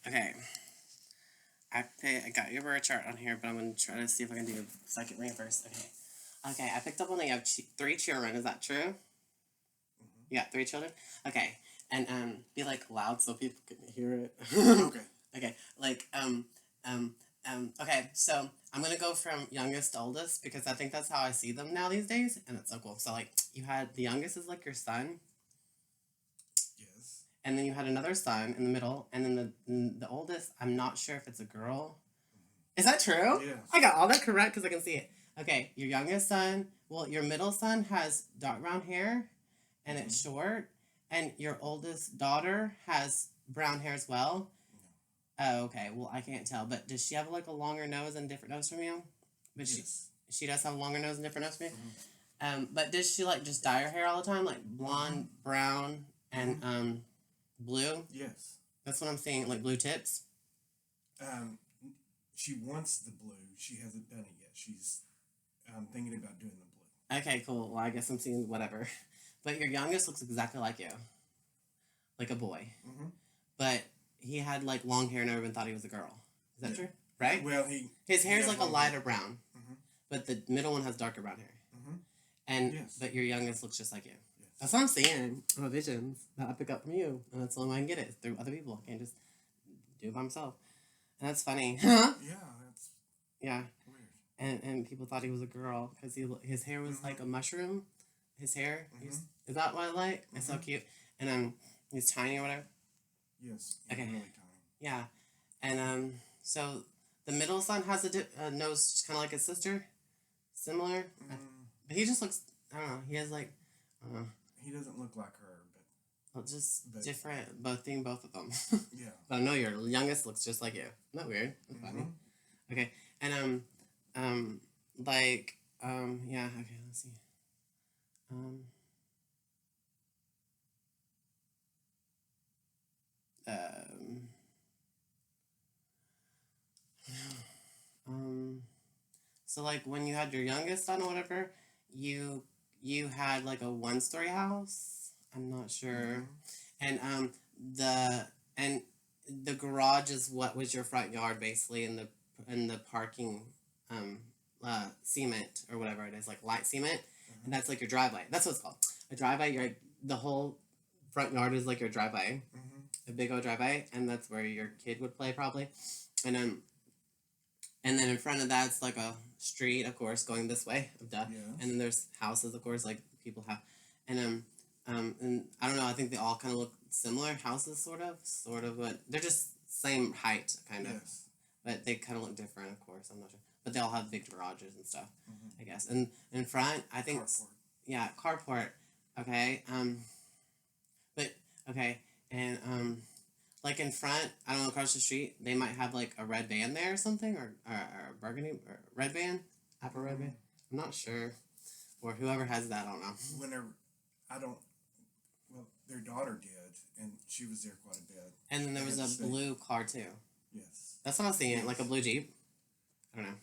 Okay. I got your birth chart on here, but I'm going to try to see if I can do your second reading first. Okay, I picked up on that you have 3 children. Is that true? Mm-hmm. You got 3 children? Okay. And be like loud so people can hear it. Okay. Okay. Like okay, so I'm gonna go from youngest to oldest because I think that's how I see them now these days, and it's so cool. So like you had the youngest is like your son. Yes. And then you had another son in the middle, and then the oldest, I'm not sure if it's a girl. Mm-hmm. Is that true? Yeah. I got all that correct because I can see it. Okay, your youngest son, well, your middle son has dark brown hair, and it's short, and your oldest daughter has brown hair as well. Oh, okay. Well, I can't tell, but does she have like a longer nose and different nose from you? But yes. She does have a longer nose and different nose from you. But does she like just dye her hair all the time, like blonde, brown, and blue? Yes. That's what I'm seeing, like blue tips. She wants the blue. She hasn't done it yet. She's thinking about doing the blue. Okay, cool. Well, I guess I'm seeing whatever. But your youngest looks exactly like you, like a boy. Mm-hmm. But he had like long hair and everyone thought he was a girl. Is that true? Right? Well, his hair's like a lighter brown, but the middle one has darker brown hair. And but your youngest looks just like you. Yes. That's what I'm seeing. Oh, visions that I pick up from you, and that's the only way I can get it through other people. I can't just do it by myself, and that's funny. Yeah, that's weird. And people thought he was a girl because his hair was like a mushroom. His hair is that what I like? It's so cute, and he's tiny or whatever. Yes. Okay. Really tiny. Yeah, and so the middle son has a nose just kind of like his sister, similar, but he just looks. I don't know. He has like. He doesn't look like her, but different. Both of them. Yeah. But I know your youngest looks just like you. Isn't that weird? That's funny. Okay, and yeah. Okay, let's see. So like when you had your youngest son or whatever, you had like a 1-story house. I'm not sure, and the garage is what was your front yard basically, and the parking cement or whatever it is, like light cement, and that's like your driveway. That's what it's called, a driveway. The whole front yard is like your driveway, a big old driveway, and that's where your kid would play probably, and then in front of that it's like a street, of course, going this way, duh. Yeah. And then there's houses, of course, like people have, and I don't know. I think they all kind of look similar. Houses, sort of, but they're just same height, kind of. Yes. But they kind of look different, of course. I'm not sure, but they all have big garages and stuff, I guess. And in front, I think, carport. Okay. But okay, and like in front, I don't know, across the street, they might have like a red band there or something, or burgundy, or red band, apple red band. I'm not sure, or whoever has that, I don't know. Well, their daughter did, and she was there quite a bit. And then there was a blue car too. Yes. That's what I was seeing, like a blue Jeep. I don't know.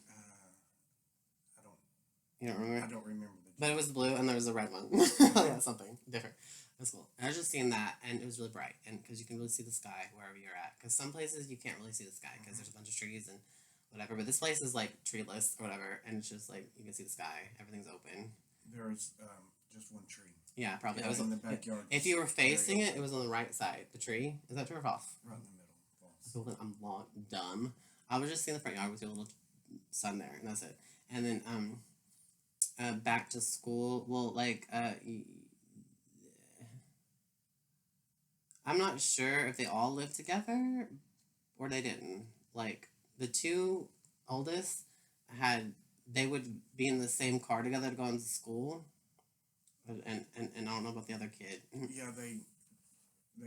You don't remember? I don't remember the Jeep. But it was blue, and there was a red one. Yeah, something different. That's cool. And I was just seeing that, and it was really bright, and because you can really see the sky wherever you're at. Because some places you can't really see the sky because there's a bunch of trees and whatever. But this place is like treeless or whatever, and it's just like you can see the sky. Everything's open. There's just one tree. Yeah, probably. Yeah, it was in the backyard. If you were facing it, it was on the right side. The tree. Is that true or false? Right in the middle. False. I'm dumb. I was just seeing the front yard with your little son there, and that's it. And then back to school. Well, like I'm not sure if they all lived together or they didn't. Like the 2 oldest they would be in the same car together to go into school. And I don't know about the other kid. Yeah, they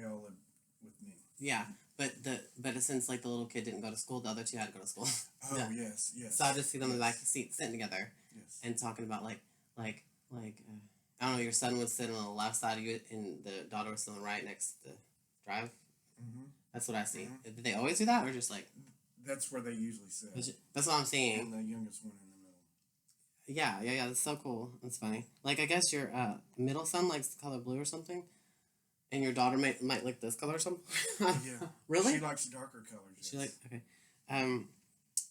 all live with me. Yeah, but since like the little kid didn't go to school, the other 2 had to go to school. Oh, yeah. Yes. So I just see them in the back seat sitting together, and talking about like I don't know. Your son would sit on the left side of you, and the daughter would sit on the right next to the drive. That's what I see. Did they always do that, or just like? That's where they usually sit. That's what I'm seeing. And the youngest one in the middle. Yeah. That's so cool. That's funny. Like I guess your middle son likes the color blue or something. And your daughter might like this color or something? Yeah. Really? She likes darker colors. Yes. She like, okay. I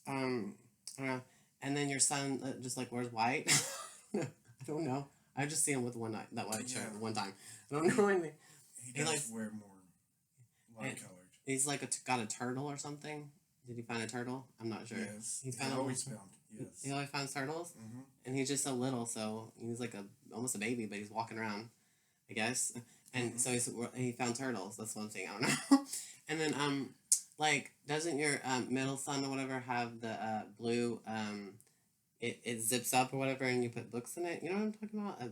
don't know. And then your son just like wears white? I don't know. I just see him with that white shirt one time. I don't know anything. He does wear more light colored. He's like got a turtle or something. Did he find a turtle? I'm not sure. Yes. He always found. Yes. He always finds turtles? Mm-hmm. And he's just so little, so he's like almost a baby, but he's walking around, I guess. And so he found turtles. That's one thing. I don't know. And then like, doesn't your middle son or whatever have the blue it zips up or whatever, and you put books in it? You know what I'm talking about? A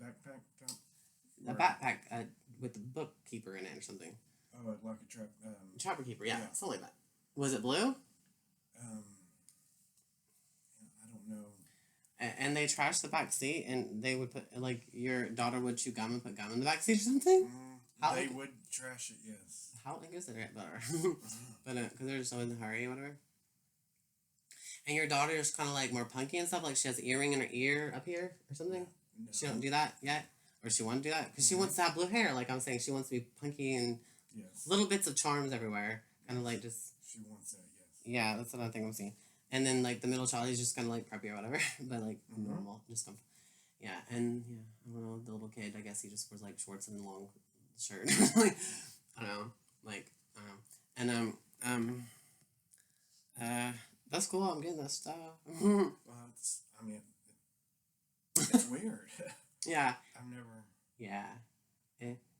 backpack top? A backpack with the bookkeeper in it or something. Oh, like a trap. Trapper keeper, yeah, something like that. Was it blue? I don't know. And they trashed the back seat, and they would put, like, your daughter would chew gum and put gum in the back seat or something? They would trash it, yes. How I guess they get better. But, because they're just so in a hurry or whatever. And your daughter is kind of, like, more punky and stuff, like she has an earring in her ear up here or something? No. She don't do that yet? Or she want to do that? Because she wants to have blue hair, like I'm saying. She wants to be punky and little bits of charms everywhere. Kind of like just... She wants that, yes. Yeah, that's what I think I'm seeing. And then, like, the middle child is just kind of, like, preppy or whatever. But, like, normal. Just come... Yeah, and, I don't know, the little kid, I guess he just wears, like, shorts and long shirt. Like, I don't know. Like, I don't know. And, that's cool. I'm getting that stuff. Well, it's weird. Yeah. I've never... Yeah.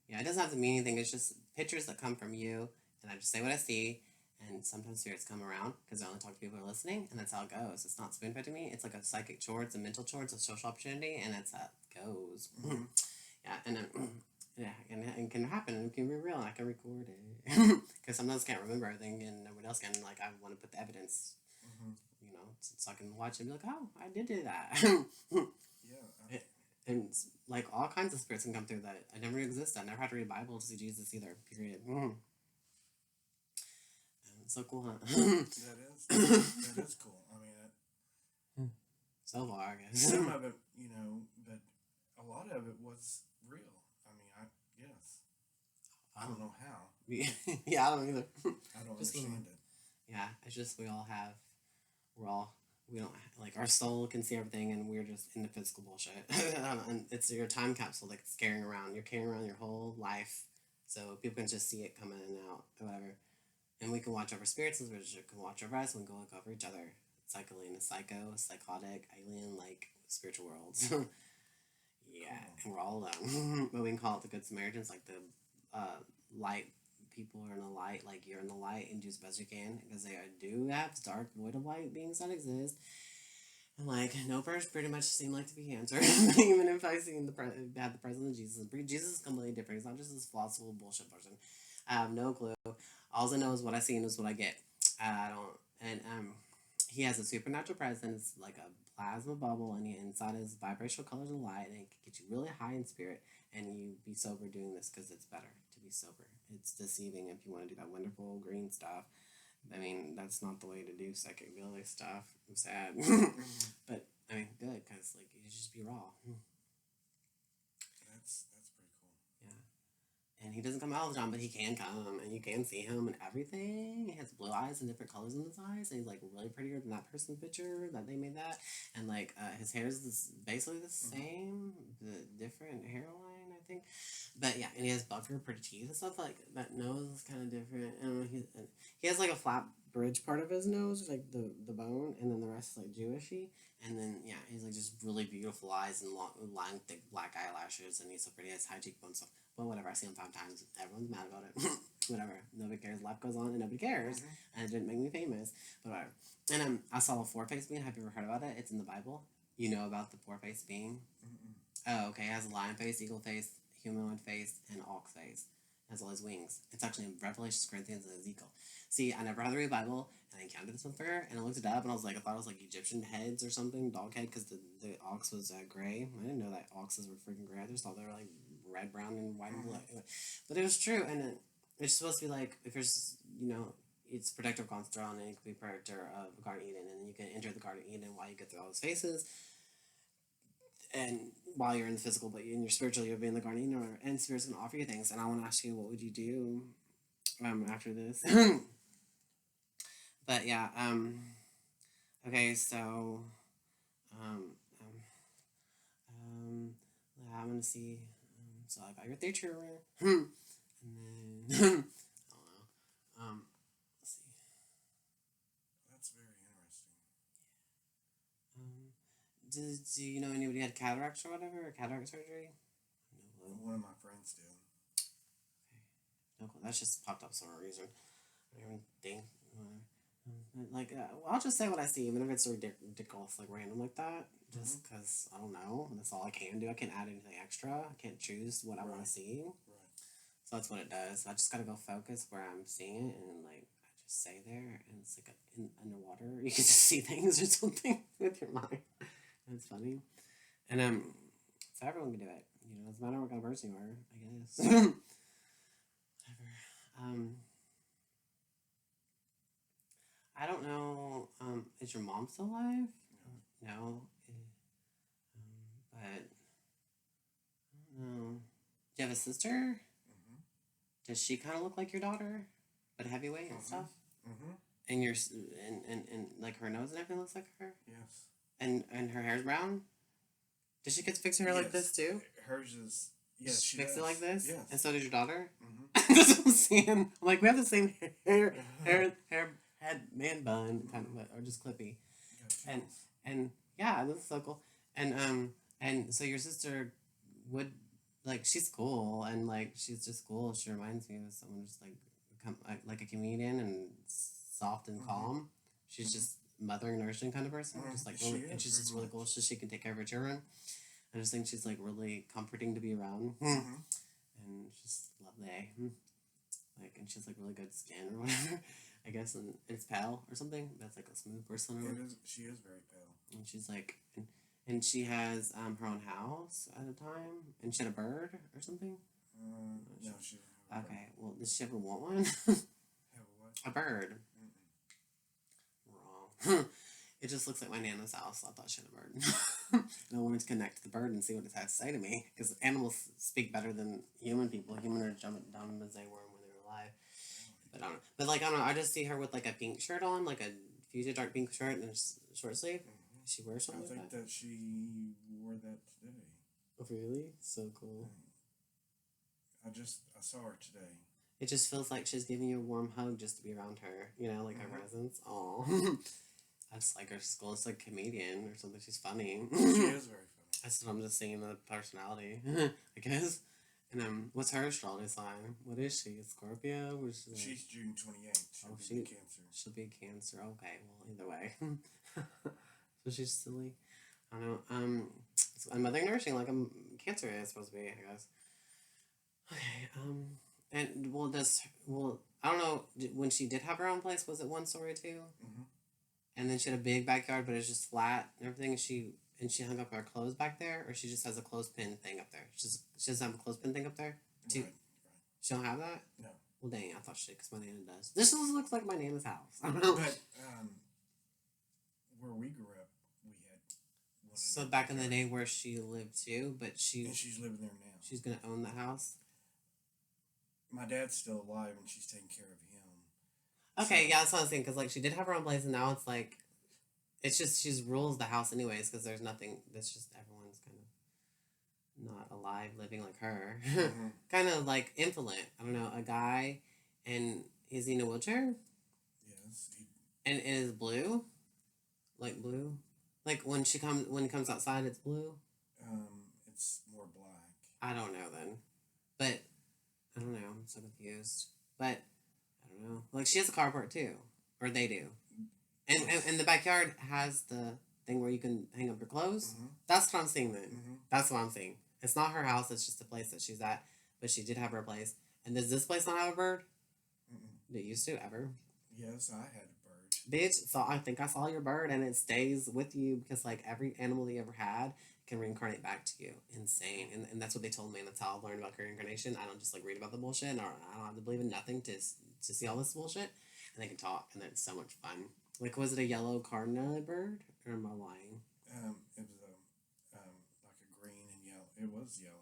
Yeah, it doesn't have to mean anything. It's just pictures that come from you, and I just say what I see, and sometimes spirits come around, because I only talk to people who are listening, and that's how it goes. It's not spoon-fed to me. It's like a psychic chore. It's a mental chore. It's a social opportunity, and that's how it goes. Mm-hmm. Yeah, and then, it can happen, and it can be real, and I can record it. Because sometimes I can't remember everything, and nobody else can. Like, I want to put the evidence, so I can watch it and be like, oh, I did do that. Yeah. And, like, all kinds of spirits can come through that I never existed. I never had to read a Bible to see Jesus either, period. It's so cool, huh? That is cool. I mean, so far, I guess. Some of it, but a lot of it was real. I mean, yes. I don't know how. Yeah, I don't either. I don't understand it. Yeah, it's just we don't, like, our soul can see everything, and we're just in the physical bullshit. And it's your time capsule, like, it's carrying around. You're carrying around your whole life, so people can just see it coming in and out, or whatever. And we can watch over spirits, and we can watch over us, and we can look over each other. Psychically in a psychotic, alien, like, spiritual worlds. Yeah, and we're all alone. But we can call it the Good Samaritans, like the light people are in the light, like you're in the light, and do as best you can, because they do have dark, void of light beings that exist. And, like, no prayers pretty much seem like to be answered. Even if I see had the presence of Jesus. Jesus is completely different. He's not just this philosophical bullshit person. I have no clue. All I know is what I see and is what I get. I don't... And, he has a supernatural presence, like a plasma bubble, and inside is vibrational colors of light, and it can get you really high in spirit, and you be sober doing this, because it's better to be sober. It's deceiving if you want to do that wonderful green stuff. I mean, that's not the way to do psychic ability stuff. I'm sad. But, I mean, good, because, like, you just be raw. That's pretty cool. Yeah. And he doesn't come out all the time, but he can come, and you can see him and everything. He has blue eyes and different colors in his eyes, and he's, like, really prettier than that person's picture that they made that. And, like, his hair is basically the same, the different hairline, I think. But, yeah, and he has buffer, pretty teeth and stuff. Like, that nose is kind of different. And he has, like, a flat bridge part of his nose, like, the bone, and then the rest is, like, Jewishy. And then, yeah, he's, like, just really beautiful eyes and long, thick black eyelashes, and he's so pretty. He has high cheekbones. So, well, whatever. I see him 5 times. Everyone's mad about it. Whatever. Nobody cares. Life goes on, and nobody cares. And it didn't make me famous. But whatever. And I saw a 4-faced being. Have you ever heard about it? It's in the Bible. You know about the 4-faced being? Oh, okay. It has a lion face, eagle face, humanoid face, and ox face. It has all his wings. It's actually in Revelation, Corinthians, and Ezekiel. See, I never had to read the Bible, and I encountered this one prayer, and I looked it up, and I was like, I thought it was like Egyptian heads or something, dog head, because the ox was gray. I didn't know that oxes were freaking gray. I just thought they were like red, brown, and white and black. But it was true, and it's supposed to be like, if there's, it's protector of God's throne, and it could be protector of Garden Eden, and then you can enter the Garden Eden while you get through all his faces. and while you're in the physical, but in your spiritual, you'll be in the guardian, and spirit's gonna offer you things. And I want to ask you, what would you do after this? But yeah, okay, so yeah, I'm gonna see. So I got your future, and then I don't know. Let's see. That's very interesting. Do you know anybody had cataracts or whatever, or cataract surgery? No clue. One of my friends did. Okay. No clue. That's just popped up for a reason. I don't even think. Like, I'll just say what I see, even if it's ridiculous, like random like that, just because I don't know. That's all I can do. I can't add anything extra. I can't choose what I want to see. Right. So that's what it does. I just gotta go focus where I'm seeing it, and like I just stay there, and it's like underwater. You can just see things or something with your mind. And it's funny, and so everyone can do it. You know, it doesn't matter what kind of person you are. I guess. Whatever. I don't know. Is your mom still alive? No. But I don't know. Do you have a sister? Mm-hmm. Does she kind of look like your daughter, but heavyweight and stuff? Mm-hmm. And your and like her nose and everything looks like her. Yes. And her hair's brown. Does she get to fix her hair like this too? Hers is. Yes, she fix does. it like this. Yes. And so does your daughter. Mm-hmm. That's what I'm saying. I'm like, we have the same hair head man bun kind of, or just clippy. And yeah, this is so cool. And so your sister would, like, she's cool, and like she's just cool. She reminds me of someone just like a comedian and soft and calm. She's just mothering, nursing kind of person. Just like really, and she's just really cool. So she can take care of her children. I just think she's like really comforting to be around. And just lovely. Like, and she has like really good skin or whatever. I guess, and it's pale or something. That's like a smooth person. She is very pale. And she's like, and she has her own house at a time, and she had a bird or something. No, she. Okay, well, does she ever want one? Have what? A bird. Wrong. It just looks like my Nana's house. So I thought she had a bird. And I wanted to connect to the bird and see what it had to say to me, because animals speak better than human people. Humans are jumping down as they were when they were alive. But I don't know. But like, I don't know. I just see her with like a pink shirt on, like a fuchsia dark pink shirt and a short sleeve. She wears something I think like that. she wore that today. Oh, really? So cool. I saw her today. It just feels like she's giving you a warm hug just to be around her. You know, like her presence. Aw. I just like her. She's cool. It's like a comedian or something. She's funny. She is very funny. That's what I'm just seeing the personality, I guess. And what's her astrology sign? What is she? A Scorpio? Or she's June 28th. She'll be Cancer. She'll be Cancer. Okay, well, either way. So she's silly. I don't know. I'm mother nursing like I'm Cancer is supposed to be, I guess. Okay. And I don't know. When she did have her own place, was it one story too? Mm-hmm. And then she had a big backyard, but it's just flat and everything. And she hung up her clothes back there, or she just has a clothespin thing up there. She doesn't have a clothespin thing up there. Right. She don't have that. No. Well, dang, I thought she did, because my Nana does. This looks like my Nana's house. I don't know. But where we grew up, we had one. So back in the day where she lived too, but and she's living there now. She's gonna own the house. My dad's still alive, and she's taking care of him. Okay, so, yeah, that's what I was saying. Because like she did have her own place, and now it's like, it's just she rules the house anyways. Because there's nothing. That's just everyone's kind of not alive, living like her. Mm-hmm. Kind of like invalid. I don't know, a guy, and is he in a wheelchair? Yes. And it is blue, like blue, like when he comes outside, it's blue. It's more black. I don't know then, but I don't know. I'm so confused. But I don't know. Like she has a carport too, or they do, and the backyard has the thing where you can hang up your clothes. Mm-hmm. That's what I'm seeing then. Mm-hmm. That's what I'm seeing. It's not her house. It's just the place that she's at. But she did have her place. And does this place not have a bird? Mm-mm. Did it used to ever? Yes, I had a bird. Bitch, so I think I saw your bird, and it stays with you because like every animal you ever had can reincarnate back to you. Insane. And that's what they told me, and that's how I learned about reincarnation. I don't just like read about the bullshit, or I don't have to believe in nothing to see all this bullshit. And they can talk, and it's so much fun. Like, was it a yellow cardinal bird, or am I lying? It was like a it was yellow.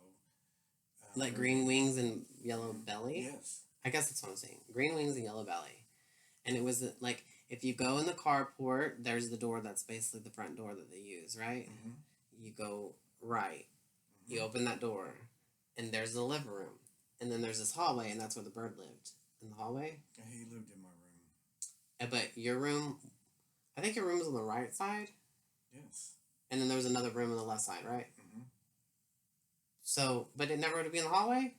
Like green wings and yellow belly? Yes. I guess that's what I'm saying. Green wings and yellow belly. And it was like, if you go in the carport, there's the door that's basically the front door that they use, right? Mm-hmm. You go right. Mm-hmm. You open that door, and there's the living room. And then there's this hallway, and that's where the bird lived. In the hallway? Yeah, he lived in my room. But your room, I think your room was on the right side? Yes. And then there was another room on the left side, right? Mm-hmm. So, but it never would be in the hallway?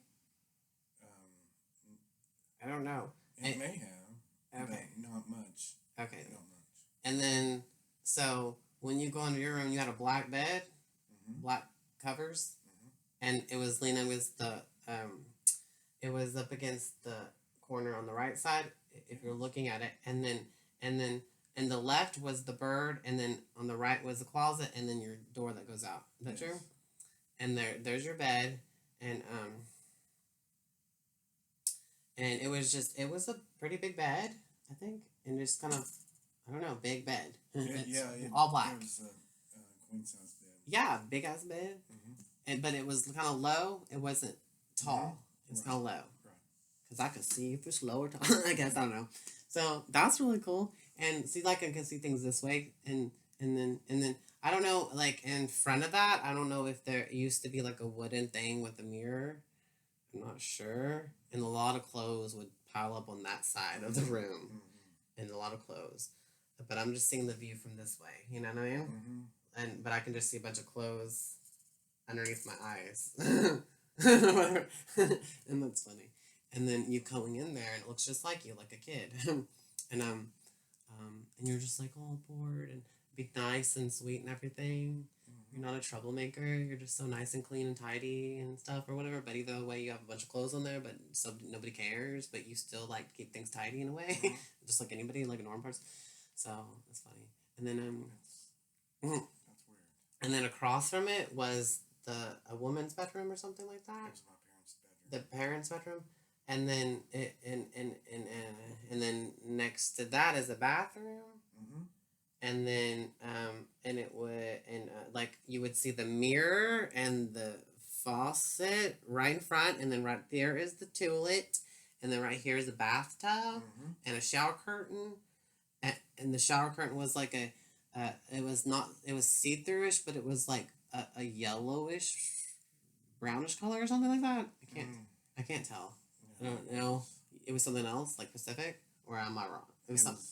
I don't know. It may have. Okay. But not much. Okay. Not much. And then, so, when you go into your room, you had a black bed, black covers, and it was leaning with the, it was up against the corner on the right side, if you're looking at it, and then the left was the bird, and then on the right was the closet, and then your door that goes out. Is that true? And there's your bed, and it was a pretty big bed, I think, and just kind of, I don't know, big bed. All black. It was a queen size bed. Yeah, big ass bed, but it was kind of low. It wasn't tall. It was kind of low. Right. Because I could see if it's low or tall. I guess I don't know. So that's really cool. And see, like I can see things this way, and then I don't know, like in front of that, I don't know if there used to be like a wooden thing with a mirror. I'm not sure. And a lot of clothes would pile up on that side of the room, and a lot of clothes. But I'm just seeing the view from this way. You know what I mean? But I can just see a bunch of clothes underneath my eyes. And that's funny. And then you going in there, and it looks just like you, like a kid. And you're just like all bored and be nice and sweet and everything. You're not a troublemaker. You're just so nice and clean and tidy and stuff or whatever. But either way, you have a bunch of clothes on there, but so nobody cares. But you still like keep things tidy in a way, just like anybody, like a normal person. So that's funny. And then That's weird. And then across from it was a woman's bedroom or something like that. It was my parents' bedroom. The parents' bedroom. And then and then next to that is a bathroom. And then and it would like you would see the mirror and the faucet right in front, and then right there is the toilet, and then right here is the bathtub and a shower curtain, and the shower curtain was like it was see-through-ish, but it was like a yellowish brownish color or something like that. I can't tell. I don't know. It was something else, like Pacific, or am I wrong? It was something.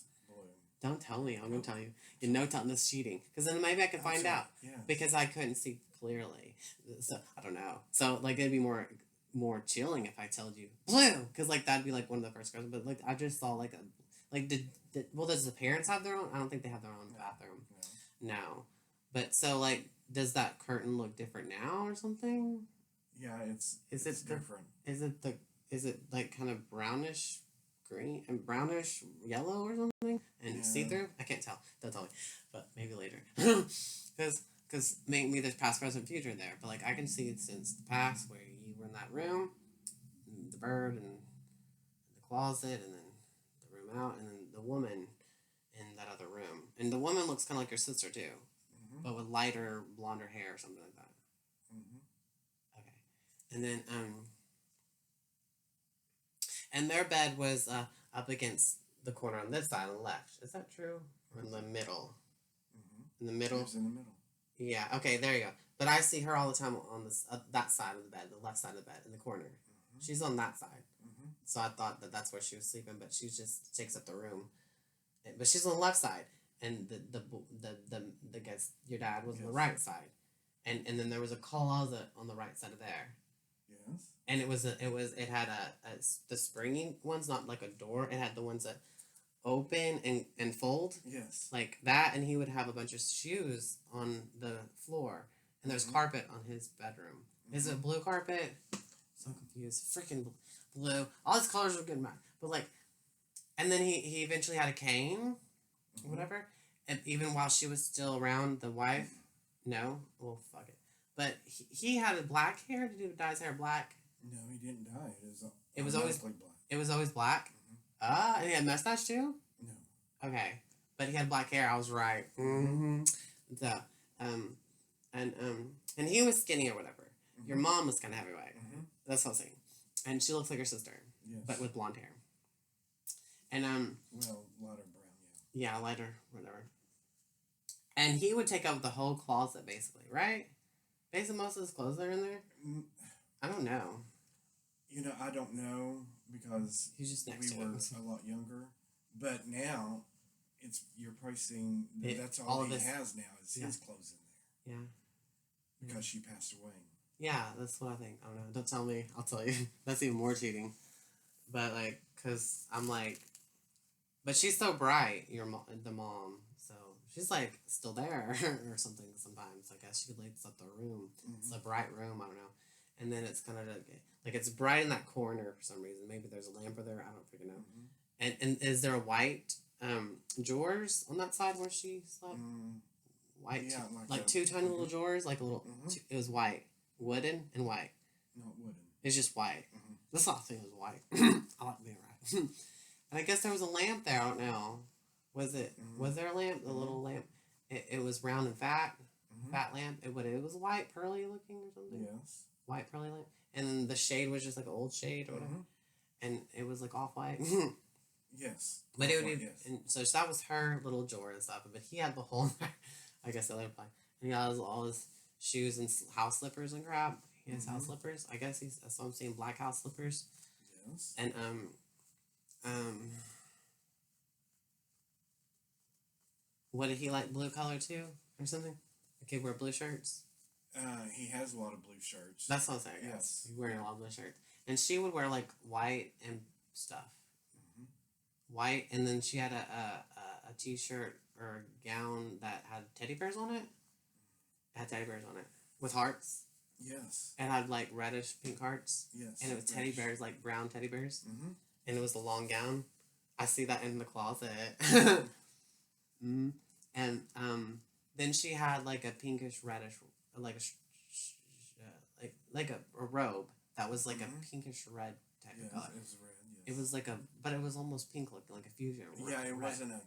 Don't tell me. I'm going to tell you. You know, telling this cheating. Because then maybe I could find out. Yeah. Because I couldn't see clearly. So, I don't know. So, like, it'd be more chilling if I told you blue. Because, like, that'd be, like, one of the first questions. But, like, I just saw, like, does the parents have their own? I don't think they have their own bathroom. No. But, so, like, does that curtain look different now or something? Yeah, it's different. Is it, like, kind of brownish green and brownish yellow or something and see-through? I can't tell. Don't tell me, but maybe later. Because maybe there's past, present, future there. But like I can see it since the past where you were in that room, and the bird and the closet, and then the room out, and then the woman in that other room. And the woman looks kind of like your sister too, but with lighter blonder hair or something like that. Okay, and then and their bed was up against the corner on this side on the left. Is that true? Or in the middle? In the middle? It was in the middle. Yeah, okay, there you go. But I see her all the time on this that side of the bed, the left side of the bed, in the corner. She's on that side. So I thought that's where she was sleeping, but she just takes up the room. But she's on the left side. And the guest, your dad, was on the right side. And then there was a closet on the right side of there. Yes. And it had the springy ones, not like a door. It had the ones that open and fold. Yes. Like that, and he would have a bunch of shoes on the floor. And there's carpet on his bedroom. Is it blue carpet? So confused. Freaking blue. All his colors were good mad. But like, and then he eventually had a cane, whatever. And even while she was still around, the wife, no, well, fuck it. But he had a black hair. Did he dye his hair black? No, he didn't dye it. It was always black. It was always black. And he had a mustache too. No. Okay, but he had black hair. I was right. So, and he was skinny or whatever. Your mom was kind of heavyweight. That's what I was saying. And she looks like her sister, Yes. but with blonde hair. And well, lighter brown, yeah, lighter, whatever. And he would take up the whole closet, basically, right? Basically, most of his clothes are in there. I don't know. You know, I don't know because he's just next we to were him. a lot younger. But now, you're probably seeing that's all he has now is his clothes in there. Yeah. Because she passed away. Yeah, that's what I think. I don't know. Don't tell me. I'll tell you. That's even more cheating. But, like, because I'm like... But she's so bright, the mom. So, she's, like, still there or something sometimes. I guess she lights up the room. It's a bright room. I don't know. And then it's kind of like it's bright in that corner for some reason. Maybe there's a lamp there. I don't freaking know. And is there a white drawers on that side where she slept? White, yeah, like two tiny little drawers, like a little. It was white, wooden, and white. Not wooden. It's just white. That's all I think it was white. I like being right. And I guess there was a lamp there. I don't know. Was it? Was there a lamp? The little lamp. It was round and fat. Fat lamp. It was white, pearly looking or something. Yes. White pearly lamp. And then the shade was just like an old shade or whatever. And it was like off white. Yes. But it would be, and so that was her little drawer and stuff. But he had the whole, I guess I let him play. And he had all his shoes and house slippers and crap. He has house slippers. I guess that's what I'm saying, black house slippers. Yes. And what did he like, blue color too or something? Okay, wear blue shirts. He has a lot of blue shirts. That's what I'm saying. Yes. He's wearing a lot of blue shirts. And she would wear like white and stuff. White, and then she had a t-shirt or a gown that had teddy bears on it. It had teddy bears on it. With hearts. Yes. It had like reddish pink hearts. Yes. And it was teddy bears, like brown teddy bears. And it was a long gown. I see that in the closet. And then she had like a pinkish reddish, like a robe that was like a pinkish red type of color. It was red. Yes. It was like but it was almost pink looking, like a fuchsia. Yeah, it red. wasn't a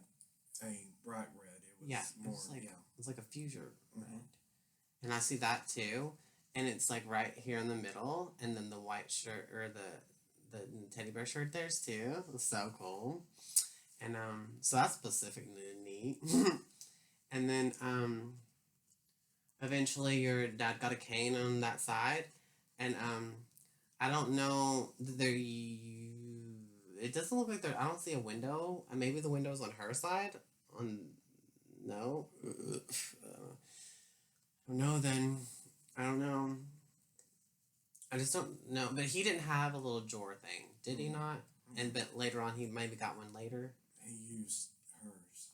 bright red. It was more. It was like a fuchsia red. And I see that too. And it's like right here in the middle, and then the white shirt or the teddy bear shirt there's too. It was so cool. And so that's specifically neat. And then eventually your dad got a cane on that side, and I don't know it doesn't look like I don't see a window. Maybe the window's on her side. No. No, then I don't know. I just don't know. But he didn't have a little drawer thing, did he not? And but later on, he maybe got one later. He used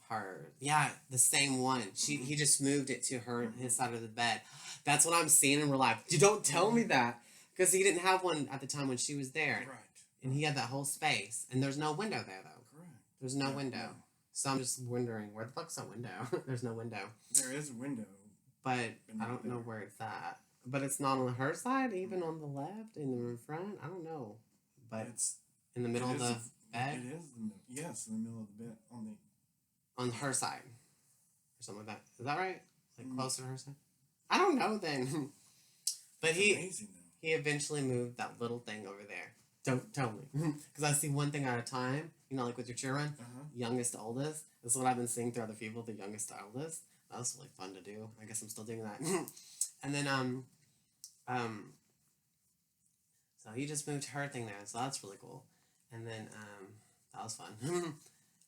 hers. Yeah, the same one. He just moved it to his side of the bed. That's what I'm seeing in real life. You don't tell me that, because he didn't have one at the time when she was there. Right. And he had that whole space, and there's no window there though. Correct. There's no window. So I'm just wondering, where the fuck's that window? There's no window. There is a window. But I don't know where it's at. But it's not on her side, even on the left, in the front. I don't know. But it's in the middle of the bed. It is yes, in the middle of the bed on her side, or something like that. Is that right? Like closer to her side. I don't know then. But amazing, he eventually moved that little thing over there. Don't tell me, because I see one thing at a time. You know, like with your children, youngest to oldest. That's what I've been seeing through other people. The youngest to oldest. That was really fun to do. I guess I'm still doing that. And then so he just moved her thing there, so that's really cool. And then that was fun.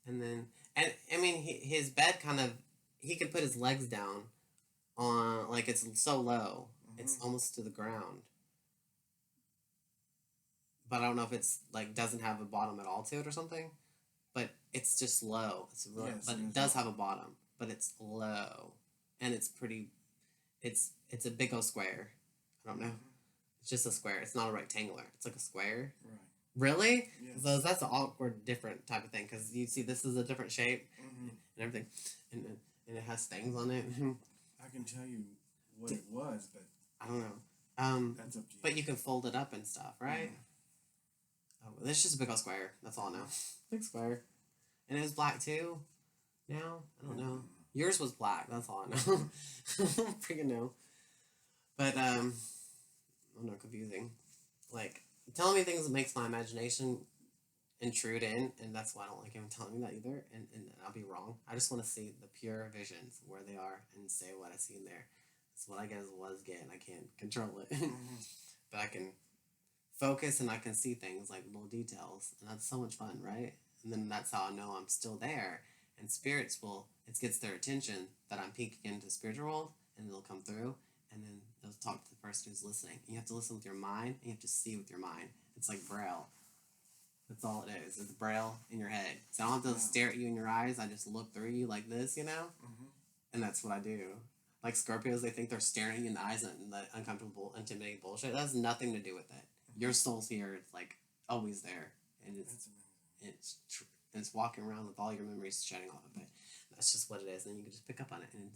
and I mean his bed kind of, he could put his legs down on, like, it's so low, it's almost to the ground. But I don't know if it's like doesn't have a bottom at all to it or something. But it's just low. It's really, but it does have a bottom, but it's low, and it's pretty. It's a big old square. I don't know. It's just a square. It's not a rectangular. It's like a square. Right. Really? Yes. So that's an awkward, different type of thing, because you see this is a different shape and everything, and it has things on it. I can tell you what it was, but I don't know. That's up to you. But you can fold it up and stuff, right? Oh, it's just a big old square. That's all I know. Big square. And it was black too. Now? I don't know. Yours was black. That's all I know. I don't freaking know. But, don't know, confusing. Like, telling me things that makes my imagination intrude in, and that's why I don't like him telling me that either, and I'll be wrong. I just want to see the pure visions, where they are, and say what I see in there. That's what I guess was getting. I can't control it. But I can focus, and I can see things, like little details, and that's so much fun, right? And then that's how I know I'm still there, and spirits it gets their attention that I'm peeking into the spiritual world, and they'll come through, and then they'll talk to the person who's listening. You have to listen with your mind, and you have to see with your mind. It's like Braille. That's all it is. It's Braille in your head. So I don't have to stare at you in your eyes. I just look through you like this, And that's what I do. Like Scorpios, they think they're staring in the eyes and the uncomfortable, intimidating bullshit. That has nothing to do with it. Your soul's here. It's like always there, and it's walking around with all your memories shedding off of it. That's just what it is. And then you can just pick up on it and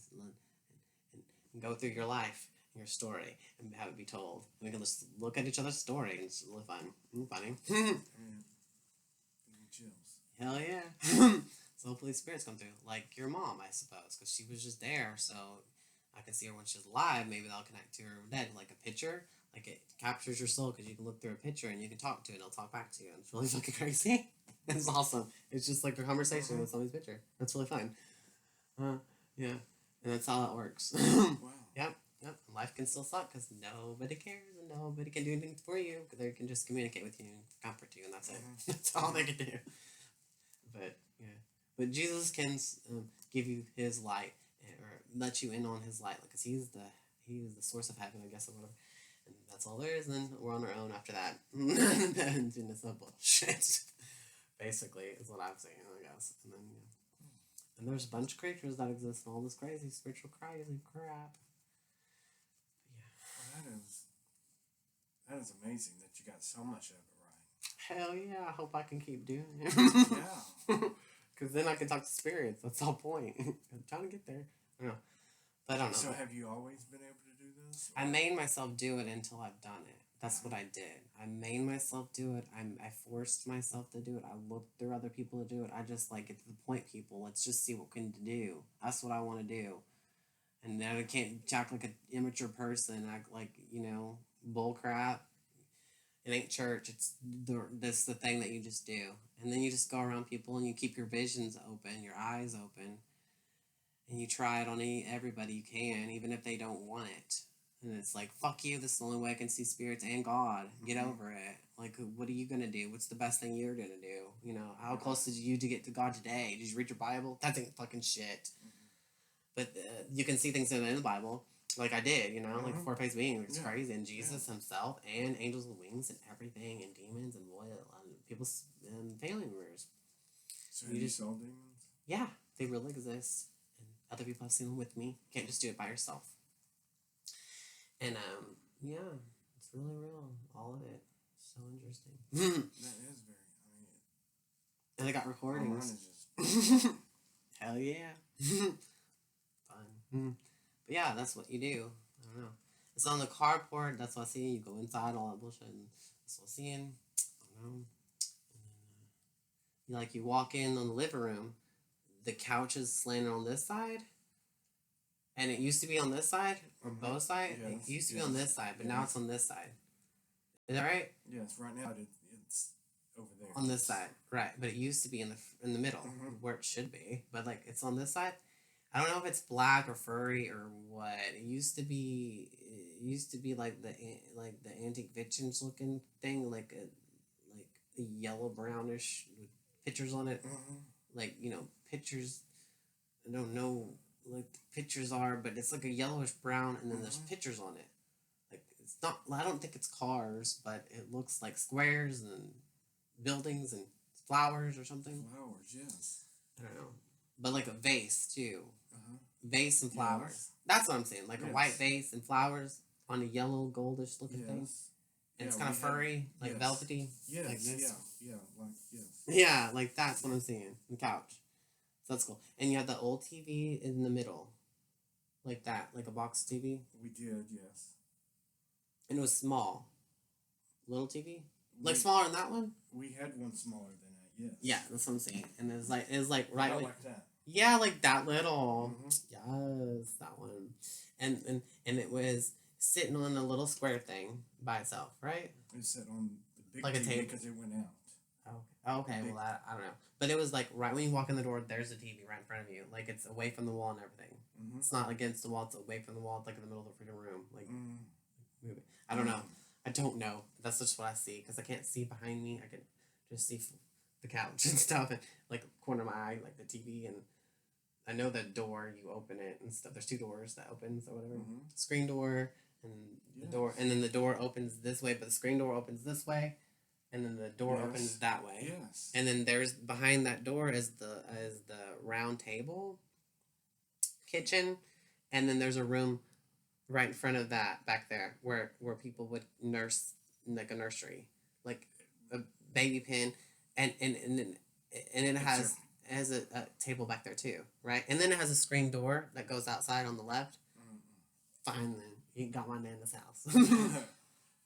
go through your life, your story, and have it be told. And we can just look at each other's story, and it's really fun. Funny. Chills. Hell yeah. So hopefully spirits come through. Like your mom, I suppose, because she was just there, so I can see her when she's alive. Maybe that'll connect to her dead. Like a picture, like it captures your soul, because you can look through a picture and you can talk to it, and it'll talk back to you. And it's really fucking crazy. It's awesome. It's just like a conversation with somebody's picture. That's really fun. Yeah. And that's how it works. Wow. Yep. Life can still suck because nobody cares and nobody can do anything for you. They can just communicate with you and comfort you, and that's it. That's all they can do. But Jesus can give you His light, or let you in on His light, because He is the source of heaven, I guess, or whatever. And that's all there is. And then we're on our own after that. And it's no bullshit. Basically, is what I'm saying, I guess. And then and there's a bunch of creatures that exist and all this crazy spiritual crazy crap. That is amazing that you got so much of it right. Hell yeah, I hope I can keep doing it. Yeah. Because then I can talk to spirits. That's the whole point. I'm trying to get there. I don't know. But I don't know. So have you always been able to do this? I made myself do it until I've done it. That's what I did. I made myself do it. I forced myself to do it. I looked through other people to do it. I just get to the point, people. Let's just see what we can do. That's what I want to do. And then I can't act like an immature person, act like, bull crap. It ain't church. It's the thing that you just do. And then you just go around people and you keep your visions open, your eyes open. And you try it on everybody you can, even if they don't want it. And it's like, fuck you, this is the only way I can see spirits and God. Get over it. Like, what are you going to do? What's the best thing you're going to do? How close did you to get to God today? Did you read your Bible? That ain't fucking shit. But you can see things in the Bible, like I did, like the four-faced being. It's crazy. And Jesus himself, and angels with wings, and everything, and demons, and people's family members. So you saw demons? Yeah, they really exist. And other people have seen them with me. You can't just do it by yourself. And, it's really real. All of it. So interesting. That is very, and I got recordings. Hell yeah. Fun. But yeah, that's what you do. I don't know. It's on the cardboard. That's what I see. You go inside, all that bullshit. And that's what I'm seeing. I don't know. And then, you walk in on the living room. The couch is slanted on this side. And it used to be on this side, or both sides. Yes, it used to be on this side, but now it's on this side. Is that right? Yes, right now it's over there. On this side, right? But it used to be in the middle, where it should be. But it's on this side. I don't know if it's black or furry or what. It used to be like the antique vintage looking thing, like a yellow brownish with pictures on it, pictures. I don't know. Like the pictures are, but it's like a yellowish brown, and then there's pictures on it. Like it's not. I don't think it's cars, but it looks like squares and buildings and flowers or something. Flowers, yes. I don't know, but like a vase too. Vase and flowers. Yes. That's what I'm saying. Like a white vase and flowers on a yellow goldish looking thing. And it's kind of furry, velvety. Yes. Like this. Yes. Yeah, like that's what I'm seeing. The couch. That's cool. And you had the old TV in the middle. Like that. Like a box TV. We did, yes. And it was small. Little TV? Smaller than that one? We had one smaller than that, yes. Yeah, that's what I'm saying. And it was right like that. Yeah, like that little. Yes, that one. And it was sitting on a little square thing by itself, right? It sat on the big Like a TV table. because it went out. Okay. Well, I don't know. But it was like right when you walk in the door, there's a TV right in front of you. Like it's away from the wall and everything. Mm-hmm. It's not against the wall. It's away from the wall. It's like in the middle of the freaking room. Like, move it. I don't know. I don't know. That's just what I see because I can't see behind me. I can just see the couch and stuff and like corner of my eye, like the TV. And I know the door, you open it and stuff. There's 2 doors that opens or whatever. Mm-hmm. Screen door and the door. And then the door opens this way, but the screen door opens this way. And then the door opens that way. Yes. And then there's behind that door is the round table kitchen. And then there's a room right in front of that back there where people would nurse, like a nursery, like a baby pen, and it has a table back there too, right? And then it has a screen door that goes outside on the left. Fine then, you got my nana's house.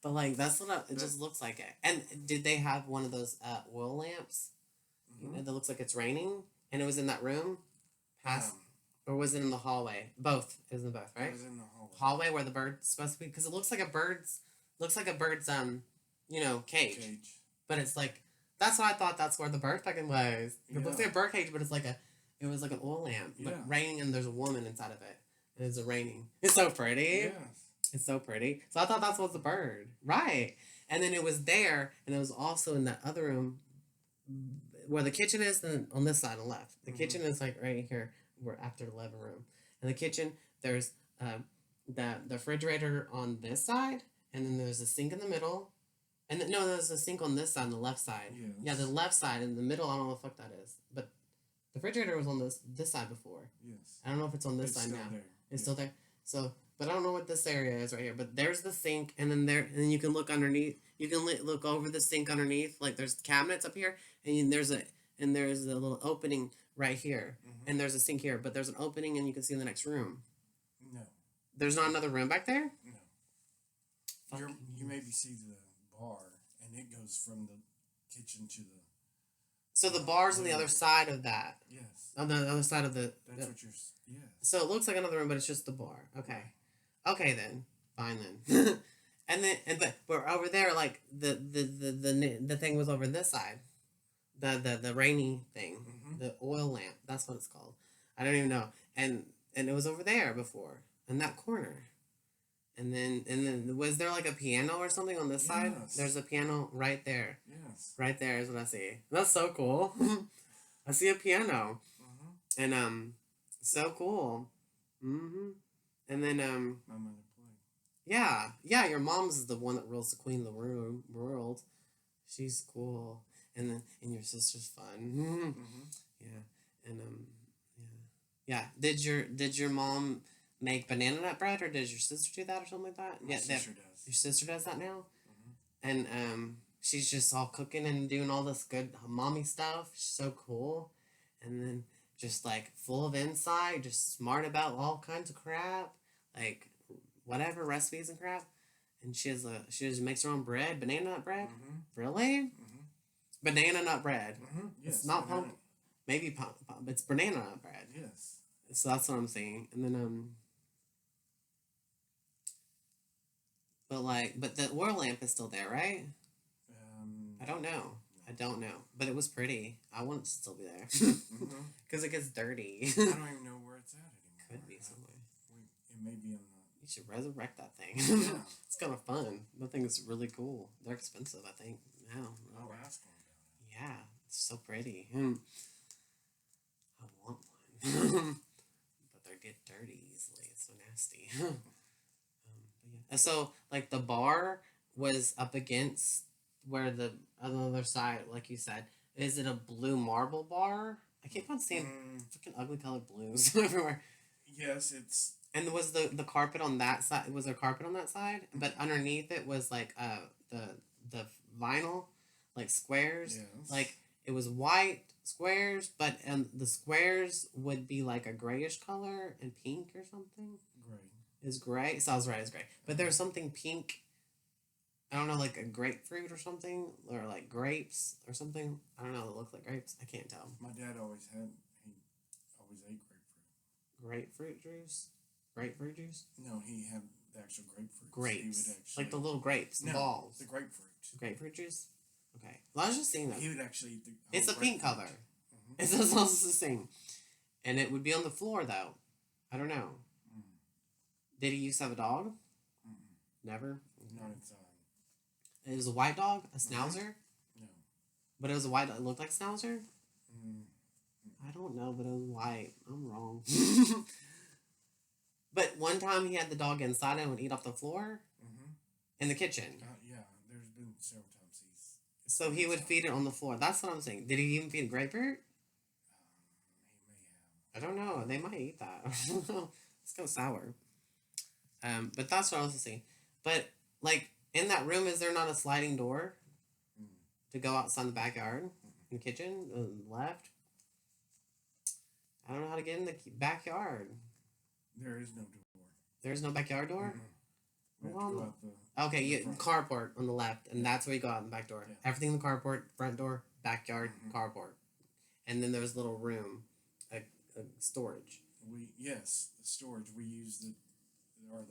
But like that's what it just looks like it. And did they have one of those oil lamps? You know, that looks like it's raining, and it was in that room, or was it in the hallway? Both. It was in both, right? It was in the hallway. Hallway where the bird's supposed to be, because it looks like a bird's cage. But it's like that's what I thought. That's where the bird fucking was. It looks like a bird cage, but it was like an oil lamp, but raining, and there's a woman inside of it. And it's raining. It's so pretty. Yes. It's so pretty. So I thought that was the bird. Right. And then it was there, and it was also in that other room where the kitchen is, and on this side on the left. The kitchen is like right here, where after the living room. In the kitchen, there's the refrigerator on this side, and then there's a sink in the middle. And there's a sink on this side, on the left side. Yes. Yeah, the left side, in the middle, I don't know what the fuck that is. But the refrigerator was on this side before. Yes. I don't know if it's on this side now. There. It's still there. So... But I don't know what this area is right here. But there's the sink, and then you can look underneath. You can look over the sink underneath. Like there's cabinets up here, and there's a little opening right here, and there's a sink here. But there's an opening, and you can see in the next room. No. There's not another room back there. No. You maybe see the bar, and it goes from the kitchen to the. So the bar's on the other side of that. Yes. On the other side of the. That's what you're. Yes. So it looks like another room, but it's just the bar. Okay. Okay then, fine then, but over there, like the thing was over this side, the rainy thing, the oil lamp. That's what it's called. I don't even know. And it was over there before in that corner, and then was there like a piano or something on this side? There's a piano right there. Yes. Right there is what I see. That's so cool. I see a piano, and so cool. And then my mother played. Yeah, your mom's is the one that rules the queen of the world. She's cool, and your sister's fun. Yeah, and yeah. Did your mom make banana nut bread, or does your sister do that, or something like that? My sister does. Your sister does that now, and she's just all cooking and doing all this good mommy stuff. She's so cool, and then. Just like full of insight, just smart about all kinds of crap, like whatever recipes and crap. And she just makes her own bread, banana nut bread. Really? Banana nut bread. Yes. It's not pump. Maybe pump. It's banana nut bread. Yes. So that's what I'm saying. And then but the oil lamp is still there, right? I don't know. I don't know, but it was pretty. I want it to still be there because it gets dirty. I don't even know where it's at anymore. Could be somewhere. It may be in the. You should resurrect that thing. Yeah. It's kind of fun. That thing is really cool. They're expensive, I think. Now. I'll ask them about it. Yeah, it's so pretty. I want one, but they get dirty easily. It's so nasty. Yeah. So like the bar was up against. Where the other side, like you said, is it a blue marble bar? I keep on seeing freaking ugly colored blues everywhere. Yes, it's. And was the carpet on that side? Was there carpet on that side? But underneath it was like the vinyl, like squares. Yes. Like it was white squares, but the squares would be like a grayish color and pink or something. Gray. Is gray? So I was right. It's gray, but there's something pink. I don't know, like a grapefruit or something, or like grapes or something. I don't know. It looked like grapes. I can't tell. My dad always ate grapefruit. Grapefruit juice. Grapefruit juice. No, he had the actual grapefruit. Grapes. He would actually, like the little grapes, the balls. the grapefruit. Grapefruit juice? Okay. Well, I was just seeing that. He would actually eat the It's a pink color. Mm-hmm. It's also the same. And it would be on the floor, though. I don't know. Mm. Did he used to have a dog? Never? Not inside. It was a white dog? A schnauzer? No. But it was a white dog. It looked like a schnauzer? I don't know, but it was white. I'm wrong. But one time he had the dog inside and would eat off the floor in the kitchen. Yeah, there's been several times he's... So he would feed it on the floor. That's what I'm saying. Did he even feed grapefruit? He may have. I don't know. They might eat that. It's kind of sour. But that's what I was saying. But, like, in that room, is there not a sliding door to go outside the backyard? In the kitchen? Left? I don't know how to get in the backyard. There is no door. There's no backyard door? Okay, carport on the left, and that's where you go out in the back door. Yeah. Everything in the carport, front door, backyard, carport. And then there's a little room, a storage. Yes, the storage. We use